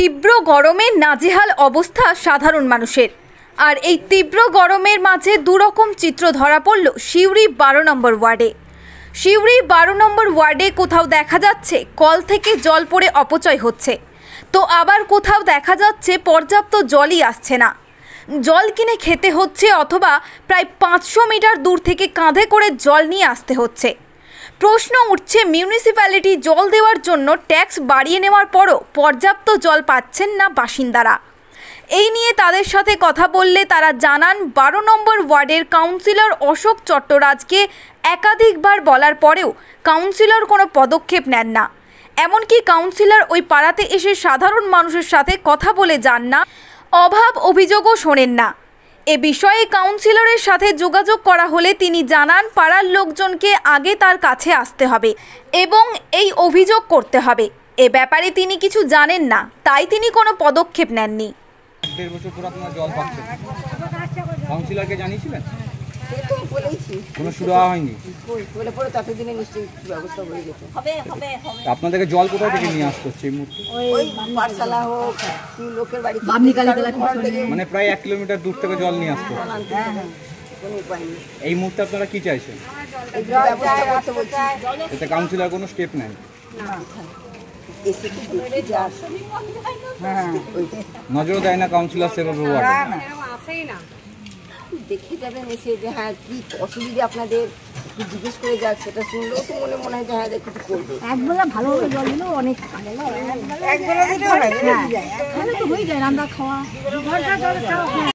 তীব্র গরমে নাজেহাল অবস্থা সাধারণ মানুষের। আর এই তীব্র গরমের মাঝে দুরকম চিত্র ধরা পড়ল সিউড়ি 12 নম্বর ওয়ার্ডে। সিউড়ি 12 নম্বর ওয়ার্ডে কোথাও দেখা যাচ্ছে কল থেকে জল পড়ে অপচয় হচ্ছে, তো আবার কোথাও দেখা যাচ্ছে পর্যাপ্ত জলই আসছে না। জল কিনে খেতে হচ্ছে অথবা প্রায় 500 মিটার দূর থেকে কাঁধে করে জল নিয়ে আসতে হচ্ছে। প্রশ্ন উঠছে, মিউনিসিপ্যালিটি জল দেওয়ার জন্য ট্যাক্স বাড়িয়ে নেওয়ার পরও পর্যাপ্ত জল পাচ্ছেন না বাসিন্দারা। এই নিয়ে তাদের সাথে কথা বললে তারা জানান, 12 নম্বর ওয়ার্ডের কাউন্সিলর অশোক চট্টরাজকে একাধিকবার বলার পরেও কাউন্সিলর কোনো পদক্ষেপ নেন না। এমনকি কাউন্সিলর ওই পাড়াতে এসে সাধারণ মানুষের সাথে কথা বলে যান না, অভাব অভিযোগও শোনেন না। এ বিষয়ে কাউন্সিলরের সাথে যোগাযোগ করা হলে তিনি জানান, পাড়ার লোকজনকে আগে তার কাছে আসতে হবে এবং এই অভিযোগ করতে হবে। এ ব্যাপারে তিনি কিছু জানেন না, তাই তিনি কোনো পদক্ষেপ নেননি। 1.5 বছর পর আপনারা জল পাচ্ছেন, কাউন্সিলরকে জানিয়েছিলেন? কোনো শুরু হয়নি। আপনাদেরকে জল কোথায় থেকে নিয়ে আসতে হচ্ছে এই মুহূর্তে? মানে প্রায় 1 কিলোমিটার দূর থেকে জল নিয়ে আসতে হচ্ছে। এই মুহূর্তে আপনারা কি চাইছেন? এতে কাউন্সিলর কোনো স্টেপ নেন? নজরও দেয় না কাউন্সিলর সেভাবে? দেখে যাবেন এসে যে হ্যাঁ কি অসুবিধা আপনাদের জিজ্ঞেস করে যাক, সেটা শুনলেও তো মনে হয় যে হ্যাঁ কিছু করবে। একবেলা ভালোভাবে জল দিলেও অনেক একবেলা হয়ে যায়, আমরা খাওয়া